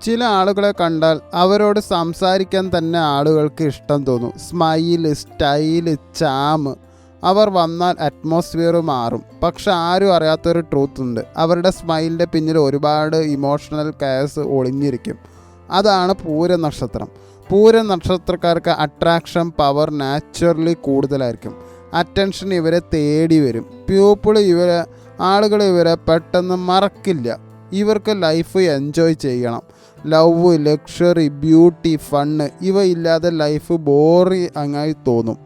ചില ആളുകളെ കണ്ടാൽ അവരോട് സംസാരിക്കാൻ തന്നെ ആളുകൾക്ക് ഇഷ്ടം തോന്നും. സ്മൈല്, സ്റ്റൈല്, ചാം, അവർ വന്നാൽ അറ്റ്മോസ്ഫിയർ മാറും. പക്ഷെ ആരും അറിയാത്തൊരു ട്രൂത്ത് ഉണ്ട്. അവരുടെ സ്മൈലിൻ്റെ പിന്നിൽ ഒരുപാട് ഇമോഷണൽ കെയർസ് ഒളിഞ്ഞിരിക്കും. അതാണ് പൂരനക്ഷത്രം. പൂരനക്ഷത്രക്കാർക്ക് അട്രാക്ഷൻ പവർ നാച്ചുറലി കൂടുതലായിരിക്കും. അറ്റൻഷൻ ഇവരെ തേടി വരും. ആളുകൾ ഇവരെ പെട്ടെന്ന് മറക്കില്ല. ഇവർക്ക് ലൈഫ് എൻജോയ് ചെയ്യണം. ലവ്, ലക്ഷറി, ബ്യൂട്ടി, ഫണ്ണ് ഇവ ഇല്ലാതെ ലൈഫ് ബോറിംഗ് തോന്നും.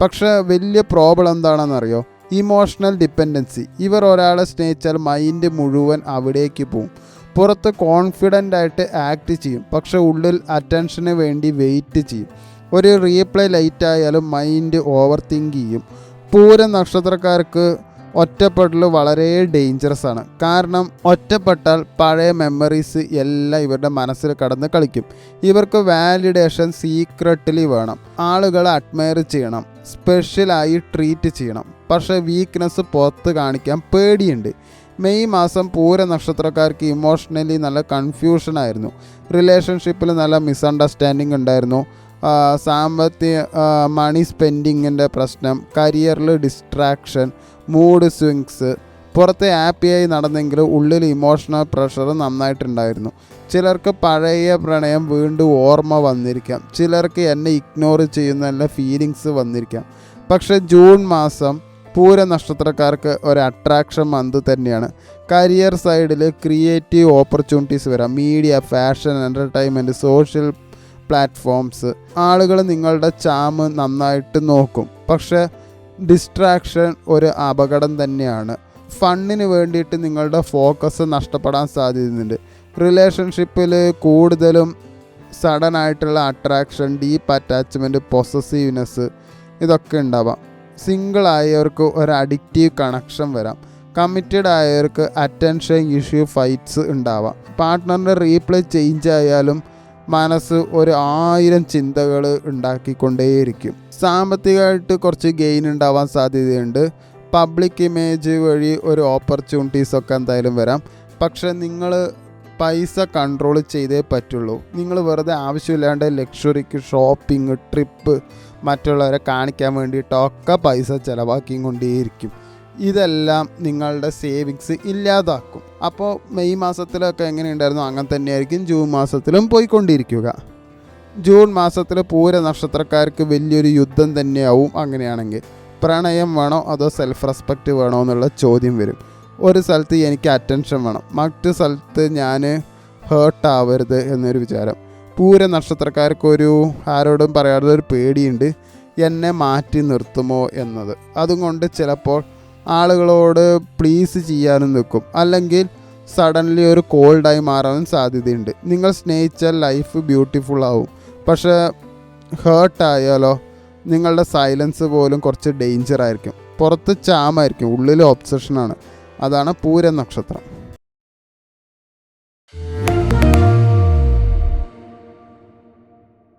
പക്ഷേ വലിയ പ്രോബ്ലം എന്താണെന്നറിയോ? Emotional dependency. ഇവർ ഒരാളെ സ്നേഹിച്ചാൽ മൈൻഡ് മുഴുവൻ അവിടേക്ക് പോവും. പുറത്ത് കോൺഫിഡൻ്റ് ആയിട്ട് ആക്ട് ചെയ്യും, പക്ഷെ ഉള്ളിൽ അറ്റൻഷന് വേണ്ടി വെയിറ്റ് ചെയ്യും. ഒരു റീപ്ലൈ ലൈറ്റ് ആയാലും മൈൻഡ് ഓവർ തിങ്ക് ചെയ്യും. പൂരം നക്ഷത്രക്കാർക്ക് ഒറ്റപ്പെടൽ വളരെ ഡേഞ്ചറസ് ആണ്. കാരണം ഒറ്റപ്പെട്ടാൽ പഴയ മെമ്മറീസ് എല്ലാം ഇവരുടെ മനസ്സിൽ കടന്ന് കളിക്കും. ഇവർക്ക് വാലിഡേഷൻ സീക്രട്ടിലി വേണം. ആളുകളെ അഡ്മയർ ചെയ്യണം, സ്പെഷ്യലായി ട്രീറ്റ് ചെയ്യണം. പക്ഷേ വീക്ക്നെസ് പുറത്ത് കാണിക്കാൻ പേടിയുണ്ട്. മെയ് മാസം പൂര നക്ഷത്രക്കാർക്ക് ഇമോഷണലി നല്ല കൺഫ്യൂഷനായിരുന്നു. റിലേഷൻഷിപ്പിൽ നല്ല മിസ്അണ്ടർസ്റ്റാൻഡിങ് ഉണ്ടായിരുന്നു. സാമ്പത്തിക മണി സ്പെൻഡിങ്ങിൻ്റെ പ്രശ്നം, കരിയറിൽ ഡിസ്ട്രാക്ഷൻ, മൂഡ് സ്വിങ്സ്. പുറത്തെ ഹാപ്പിയായി നടന്നെങ്കിലും ഉള്ളിൽ ഇമോഷണൽ പ്രഷർ നന്നായിട്ടുണ്ടായിരുന്നു. ചിലർക്ക് പഴയ പ്രണയം വീണ്ടും ഓർമ്മ വന്നിരിക്കാം. ചിലർക്ക് എന്നെ ഇഗ്നോർ ചെയ്യുന്ന ഫീലിങ്സ് വന്നിരിക്കാം. പക്ഷേ ജൂൺ മാസം പൂര നക്ഷത്രക്കാർക്ക് ഒരു അട്രാക്ഷൻ മന്ത് തന്നെയാണ്. കരിയർ സൈഡിൽ ക്രിയേറ്റീവ് ഓപ്പർച്യൂണിറ്റീസ് വരാം. Media, fashion, entertainment, social platforms. ആളുകൾ നിങ്ങളുടെ ചാം നന്നായിട്ട് നോക്കും. പക്ഷേ ഡിസ്ട്രാക്ഷൻ ഒരു അപകടം തന്നെയാണ്. ഫണ്ണിന് വേണ്ടിയിട്ട് നിങ്ങളുടെ ഫോക്കസ് നഷ്ടപ്പെടാൻ സാധ്യതയുണ്ട്. റിലേഷൻഷിപ്പിൽ കൂടുതലും സഡൻ ആയിട്ടുള്ള അട്രാക്ഷൻ, ഡീപ്പ് അറ്റാച്ച്മെൻറ്റ്, പൊസസീവ്നെസ് ഇതൊക്കെ ഉണ്ടാവാം. സിംഗിൾ ആയവർക്ക് ഒരു അഡിക്റ്റീവ് കണക്ഷൻ വരാം. കമ്മിറ്റഡ് ആയവർക്ക് അറ്റൻഷൻ ഇഷ്യൂ ഫൈറ്റ്സ് ഉണ്ടാവാം. പാർട്ട്ണറിൻ്റെ റീപ്ലൈ ചേഞ്ച് ആയാലും മനസ്സ് 1000 ചിന്തകൾ ഉണ്ടാക്കിക്കൊണ്ടേയിരിക്കും. സാമ്പത്തികമായിട്ട് കുറച്ച് ഗെയിൻ ഉണ്ടാവാൻ സാധ്യതയുണ്ട്. പബ്ലിക് ഇമേജ് വഴി ഒരു ഓപ്പർച്യൂണിറ്റീസൊക്കെ എന്തായാലും വരാം. പക്ഷെ നിങ്ങൾ പൈസ കൺട്രോൾ ചെയ്തേ പറ്റുള്ളൂ. നിങ്ങൾ വെറുതെ ആവശ്യമില്ലാണ്ട് ലക്ഷറിക്ക്, ഷോപ്പിംഗ്, ട്രിപ്പ്, മറ്റുള്ളവരെ കാണിക്കാൻ വേണ്ടിയിട്ടൊക്കെ പൈസ ചിലവാക്കിക്കൊണ്ടേയിരിക്കും. ഇതെല്ലാം നിങ്ങളുടെ സേവിങ്സ് ഇല്ലാതാക്കും. അപ്പോൾ മെയ് മാസത്തിലൊക്കെ എങ്ങനെയുണ്ടായിരുന്നു അങ്ങനെ തന്നെയായിരിക്കും ജൂൺ മാസത്തിലും പോയിക്കൊണ്ടിരിക്കുക. ജൂൺ മാസത്തിൽ പൂര നക്ഷത്രക്കാർക്ക് വലിയൊരു യുദ്ധം തന്നെയാവും. അങ്ങനെയാണെങ്കിൽ പ്രണയം വേണോ അതോ സെൽഫ് റെസ്പെക്റ്റ് വേണോ എന്നുള്ള ചോദ്യം വരും. ഒരു സ്ഥലത്ത് എനിക്ക് അറ്റൻഷൻ വേണം, മറ്റു സ്ഥലത്ത് ഞാൻ ഹേർട്ട് ആവരുത് എന്നൊരു വിചാരം. പൂര നക്ഷത്രക്കാർക്കൊരു ആരോടും പറയാതെ ഒരു പേടിയുണ്ട്, എന്നെ മാറ്റി നിർത്തുമോ എന്നത്. അതുകൊണ്ട് ചിലപ്പോൾ ആളുകളോട് പ്ലീസ് ചെയ്യാനും നിൽക്കും. അല്ലെങ്കിൽ സഡൻലി ഒരു കോൾഡായി മാറാനും സാധ്യതയുണ്ട്. നിങ്ങൾ സ്നേഹിച്ചാൽ ലൈഫ് ബ്യൂട്ടിഫുൾ ആവും. പക്ഷേ ഹേർട്ടായാലോ നിങ്ങളുടെ സൈലൻസ് പോലും കുറച്ച് ഡേഞ്ചർ ആയിരിക്കും. പുറത്ത് ചാമായിരിക്കും, ഉള്ളിൽ ഒബ്സഷനാണ്. അതാണ് പൂര നക്ഷത്രം.